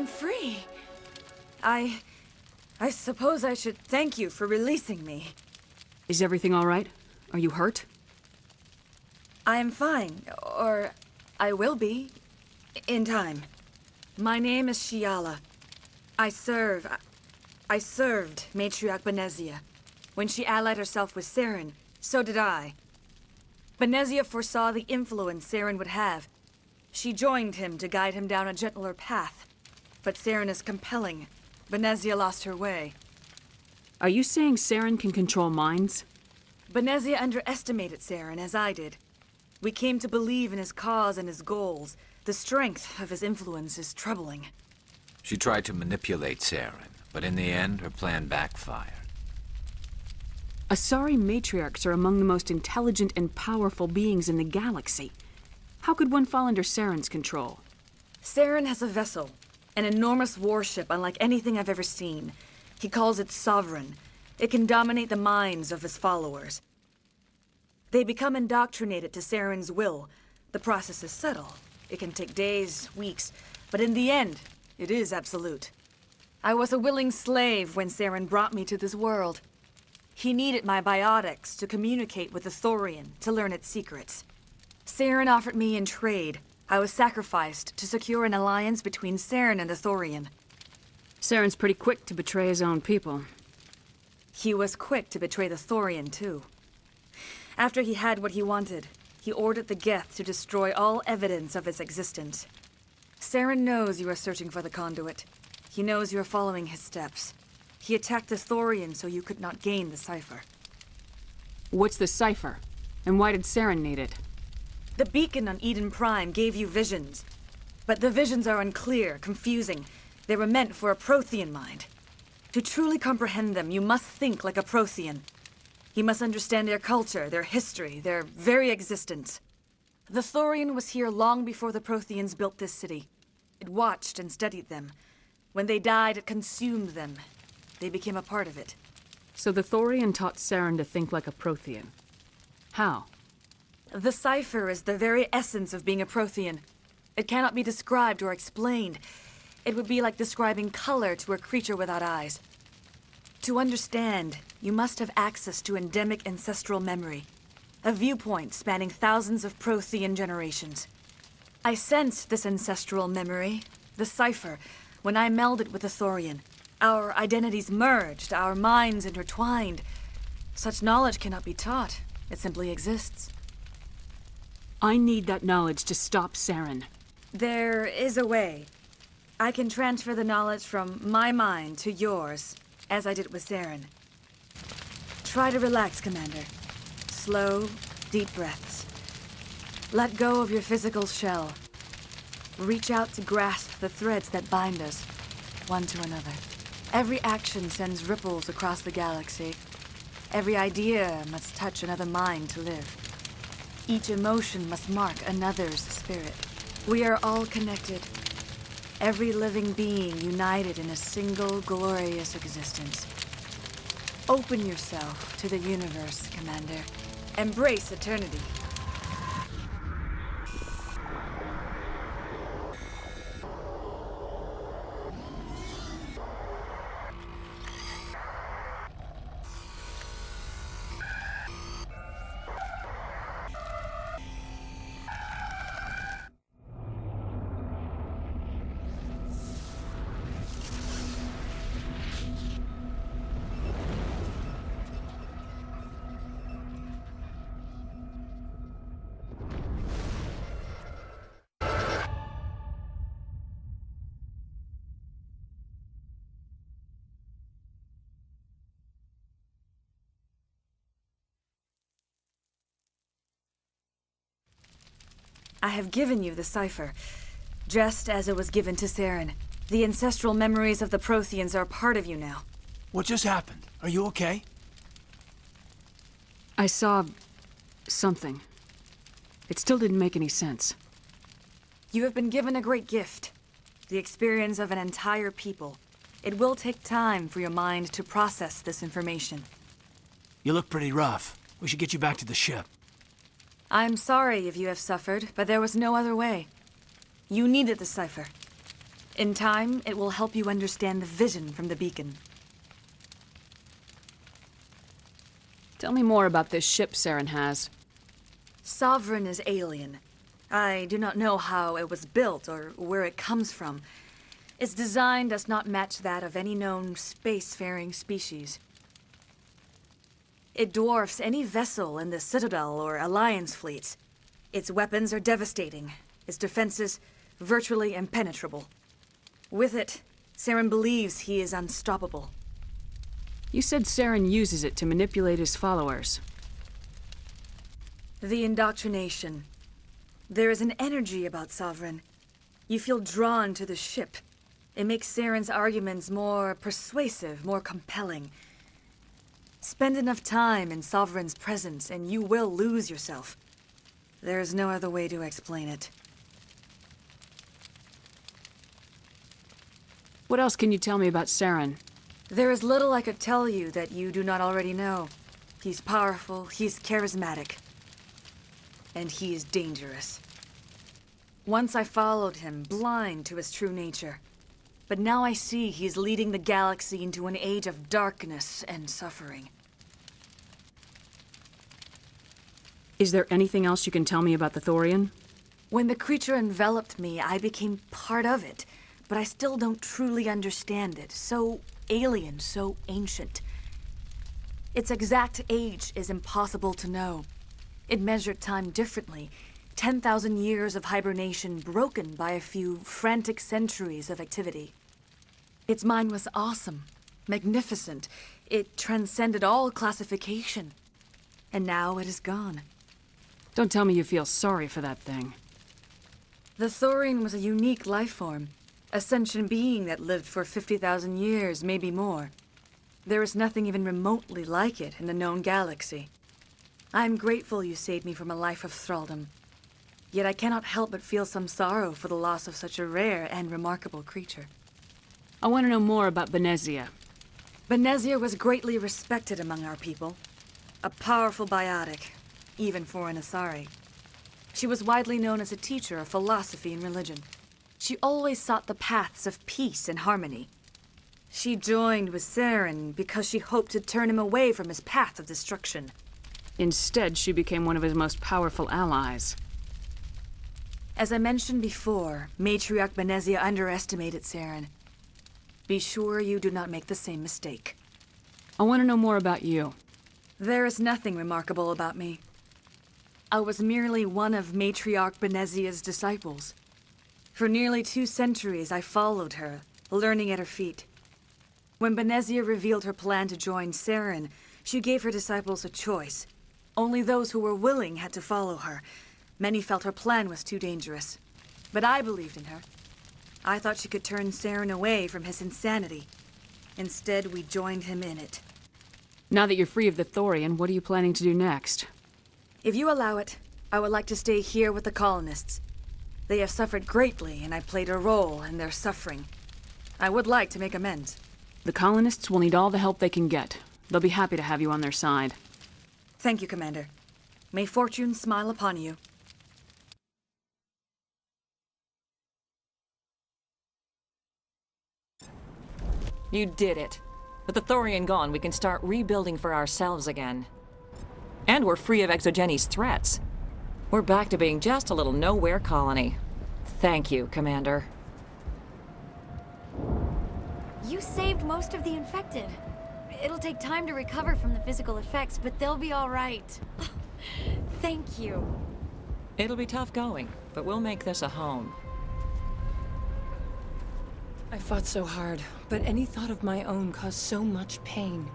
I'm free. I suppose I should thank you for releasing me. Is everything all right? Are you hurt? I am fine, or I will be, in time. My name is Shiala. I served Matriarch Benezia. When she allied herself with Saren, so did I. Benezia foresaw the influence Saren would have. She joined him to guide him down a gentler path. But Saren is compelling. Benezia lost her way. Are you saying Saren can control minds? Benezia underestimated Saren, as I did. We came to believe in his cause and his goals. The strength of his influence is troubling. She tried to manipulate Saren, but in the end, her plan backfired. Asari matriarchs are among the most intelligent and powerful beings in the galaxy. How could one fall under Saren's control? Saren has a vessel, an enormous warship unlike anything I've ever seen. He calls it Sovereign. It can dominate the minds of his followers. They become indoctrinated to Saren's will. The process is subtle. It can take days, weeks, but in the end, it is absolute. I was a willing slave when Saren brought me to this world. He needed my biotics to communicate with the Thorian, to learn its secrets. Saren offered me in trade. I was sacrificed to secure an alliance between Saren and the Thorian. Saren's pretty quick to betray his own people. He was quick to betray the Thorian, too. After he had what he wanted, he ordered the Geth to destroy all evidence of its existence. Saren knows you are searching for the conduit. He knows you are following his steps. He attacked the Thorian so you could not gain the cipher. What's the cipher? And why did Saren need it? The beacon on Eden Prime gave you visions. But the visions are unclear, confusing. They were meant for a Prothean mind. To truly comprehend them, you must think like a Prothean. You must understand their culture, their history, their very existence. The Thorian was here long before the Protheans built this city. It watched and studied them. When they died, it consumed them. They became a part of it. So the Thorian taught Saren to think like a Prothean. How? The cipher is the very essence of being a Prothean. It cannot be described or explained. It would be like describing color to a creature without eyes. To understand, you must have access to endemic ancestral memory, a viewpoint spanning thousands of Prothean generations. I sensed this ancestral memory, the cipher, when I melded with the Thorian. Our identities merged, our minds intertwined. Such knowledge cannot be taught. It simply exists. I need that knowledge to stop Saren. There is a way. I can transfer the knowledge from my mind to yours, as I did with Saren. Try to relax, Commander. Slow, deep breaths. Let go of your physical shell. Reach out to grasp the threads that bind us, one to another. Every action sends ripples across the galaxy. Every idea must touch another mind to live. Each emotion must mark another's spirit. We are all connected. Every living being united in a single glorious existence. Open yourself to the universe, Commander. Embrace eternity. I have given you the cipher, just as it was given to Saren. The ancestral memories of the Protheans are part of you now. What just happened? Are you okay? I saw something. It still didn't make any sense. You have been given a great gift. The experience of an entire people. It will take time for your mind to process this information. You look pretty rough. We should get you back to the ship. I'm sorry if you have suffered, but there was no other way. You needed the cipher. In time, it will help you understand the vision from the beacon. Tell me more about this ship Saren has. Sovereign is alien. I do not know how it was built or where it comes from. Its design does not match that of any known spacefaring species. It dwarfs any vessel in the Citadel or Alliance fleets. Its weapons are devastating, its defenses virtually impenetrable. With it, Saren believes he is unstoppable. You said Saren uses it to manipulate his followers. The indoctrination. There is an energy about Sovereign. You feel drawn to the ship. It makes Saren's arguments more persuasive, more compelling. Spend enough time in Sovereign's presence and you will lose yourself. There is no other way to explain it. What else can you tell me about Saren? There is little I could tell you that you do not already know. He's powerful, he's charismatic. And he is dangerous. Once I followed him, blind to his true nature. But now I see he's leading the galaxy into an age of darkness and suffering. Is there anything else you can tell me about the Thorian? When the creature enveloped me, I became part of it. But I still don't truly understand it. So alien, so ancient. Its exact age is impossible to know. It measured time differently. 10,000 years of hibernation broken by a few frantic centuries of activity. Its mind was awesome, magnificent. It transcended all classification. And now it is gone. Don't tell me you feel sorry for that thing. The Thorian was a unique life form. A sentient being that lived for 50,000 years, maybe more. There is nothing even remotely like it in the known galaxy. I am grateful you saved me from a life of thraldom. Yet I cannot help but feel some sorrow for the loss of such a rare and remarkable creature. I want to know more about Benezia. Benezia was greatly respected among our people. A powerful biotic, even for an Asari. She was widely known as a teacher of philosophy and religion. She always sought the paths of peace and harmony. She joined with Saren because she hoped to turn him away from his path of destruction. Instead, she became one of his most powerful allies. As I mentioned before, Matriarch Benezia underestimated Saren. Be sure you do not make the same mistake. I want to know more about you. There is nothing remarkable about me. I was merely one of Matriarch Benezia's disciples. For nearly 2 centuries, I followed her, learning at her feet. When Benezia revealed her plan to join Saren, she gave her disciples a choice. Only those who were willing had to follow her. Many felt her plan was too dangerous. But I believed in her. I thought she could turn Saren away from his insanity. Instead, we joined him in it. Now that you're free of the Thorian, what are you planning to do next? If you allow it, I would like to stay here with the colonists. They have suffered greatly, and I played a role in their suffering. I would like to make amends. The colonists will need all the help they can get. They'll be happy to have you on their side. Thank you, Commander. May fortune smile upon you. You did it. With the Thorian gone, we can start rebuilding for ourselves again. And we're free of Exogenes' threats. We're back to being just a little nowhere colony. Thank you, Commander. You saved most of the infected. It'll take time to recover from the physical effects, but they'll be all right. Thank you. It'll be tough going, but we'll make this a home. I fought so hard, but any thought of my own caused so much pain.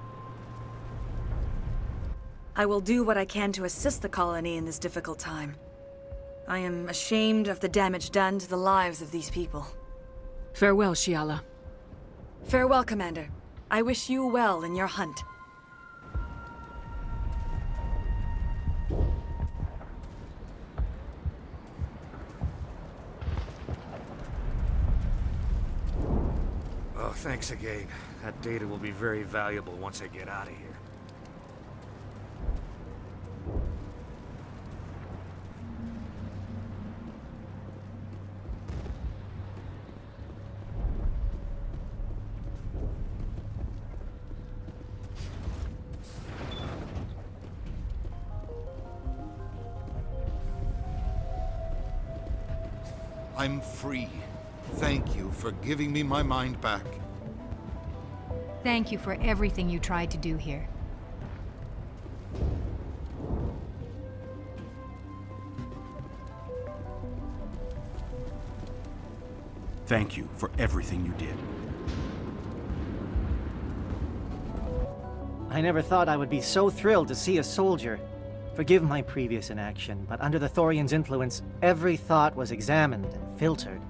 I will do what I can to assist the colony in this difficult time. I am ashamed of the damage done to the lives of these people. Farewell, Shiala. Farewell, Commander. I wish you well in your hunt. Oh, thanks again. That data will be very valuable once I get out of here. I'm free. Thank you for giving me my mind back. Thank you for everything you tried to do here. Thank you for everything you did. I never thought I would be so thrilled to see a soldier. Forgive my previous inaction, but under the Thorian's influence, every thought was examined and filtered.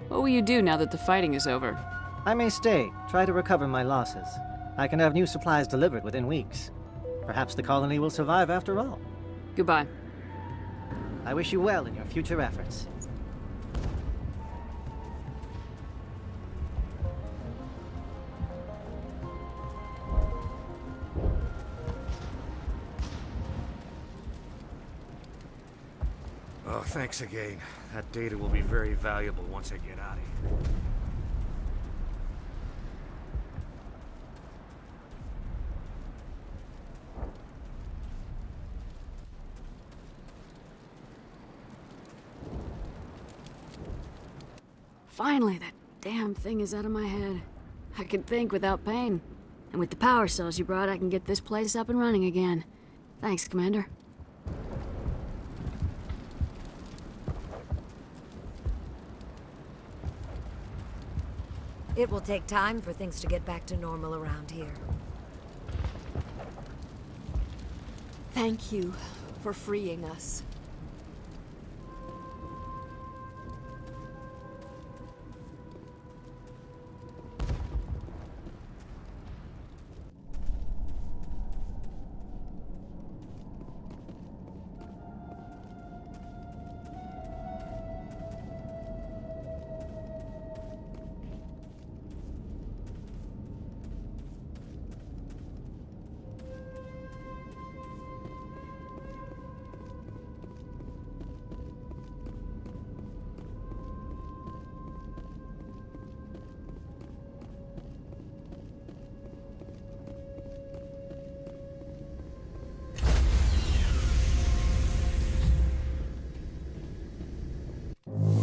What will you do now that the fighting is over? I may stay, try to recover my losses. I can have new supplies delivered within weeks. Perhaps the colony will survive after all. Goodbye. I wish you well in your future efforts. Oh, thanks again. That data will be very valuable once I get out of here. Finally, that damn thing is out of my head. I can think without pain. And with the power cells you brought, I can get this place up and running again. Thanks, Commander. It will take time for things to get back to normal around here. Thank you for freeing us.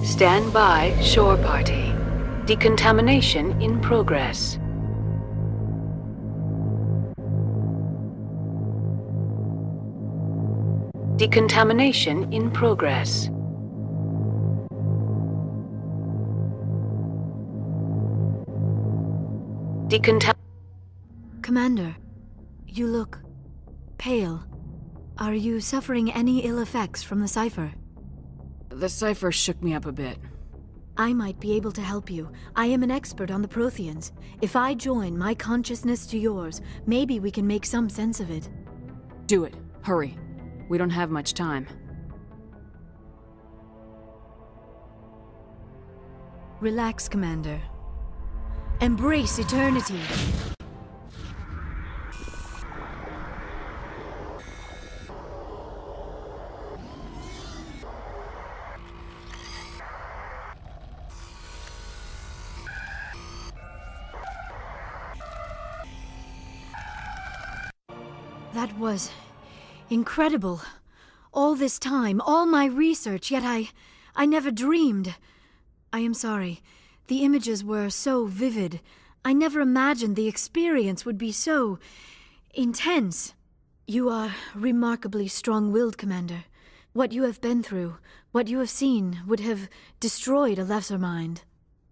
Stand by, shore party. Decontamination in progress. Decontamination in progress. Commander, you look pale. Are you suffering any ill effects from the cipher? The cipher shook me up a bit. I might be able to help you. I am an expert on the Protheans. If I join my consciousness to yours, maybe we can make some sense of it. Do it. Hurry. We don't have much time. Relax, Commander. Embrace eternity. That was incredible. All this time, all my research, yet I never dreamed. I am sorry. The images were so vivid. I never imagined the experience would be so intense. You are remarkably strong-willed, Commander. What you have been through, what you have seen, would have destroyed a lesser mind.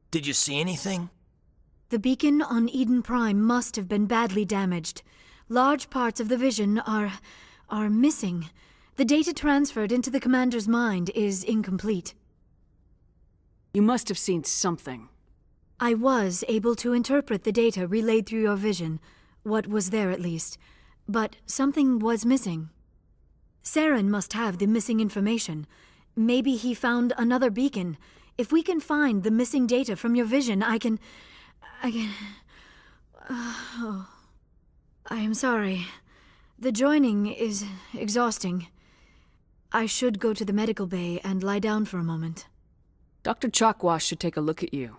Did you see anything? The beacon on Eden Prime must have been badly damaged. Large parts of the vision are missing. The data transferred into the Commander's mind is incomplete. You must have seen something. I was able to interpret the data relayed through your vision, what was there at least, but something was missing. Saren must have the missing information. Maybe he found another beacon. If we can find the missing data from your vision, I can... Oh. I am sorry. The joining is exhausting. I should go to the medical bay and lie down for a moment. Dr. Chalkwash should take a look at you.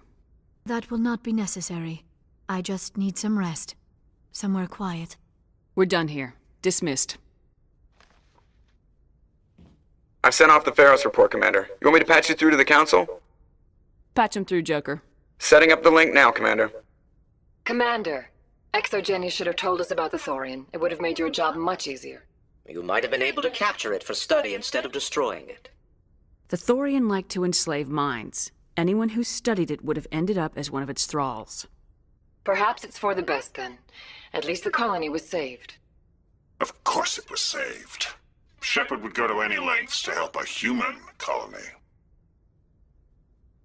That will not be necessary. I just need some rest. Somewhere quiet. We're done here. Dismissed. I've sent off the Pharos report, Commander. You want me to patch you through to the Council? Patch him through, Joker. Setting up the link now, Commander. Commander, Exogeny should have told us about the Thorian. It would have made your job much easier. You might have been able to capture it for study instead of destroying it. The Thorian liked to enslave minds. Anyone who studied it would have ended up as one of its thralls. Perhaps it's for the best, then. At least the colony was saved. Of course it was saved. Shepard would go to any lengths to help a human colony.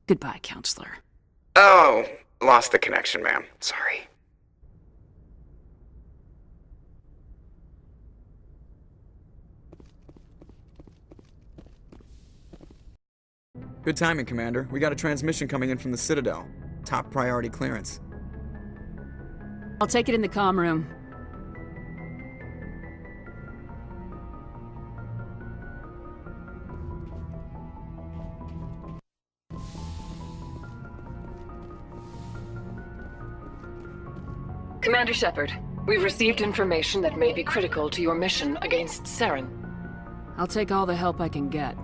Goodbye, Counselor. Oh, lost the connection, ma'am. Sorry. Good timing, Commander. We got a transmission coming in from the Citadel. Top priority clearance. I'll take it in the comm room. Commander Shepard, we've received information that may be critical to your mission against Saren. I'll take all the help I can get.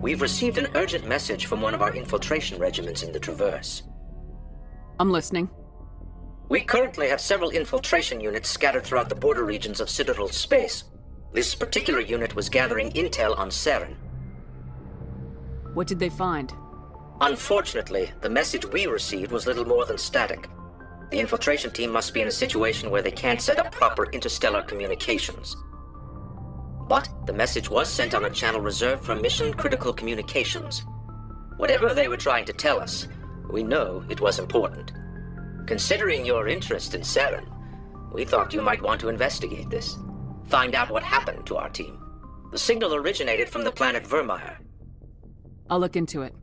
We've received an urgent message from one of our infiltration regiments in the Traverse. I'm listening. We currently have several infiltration units scattered throughout the border regions of Citadel space. This particular unit was gathering intel on Saren. What did they find? Unfortunately, the message we received was little more than static. The infiltration team must be in a situation where they can't set up proper interstellar communications. But the message was sent on a channel reserved for mission-critical communications. Whatever they were trying to tell us, we know it was important. Considering your interest in Saren, we thought you might want to investigate this. Find out what happened to our team. The signal originated from the planet Vermeer. I'll look into it.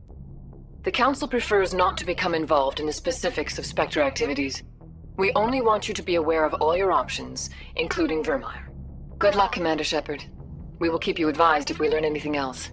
The Council prefers not to become involved in the specifics of Spectre activities. We only want you to be aware of all your options, including Vermeer. Good luck, Commander Shepard. We will keep you advised if we learn anything else.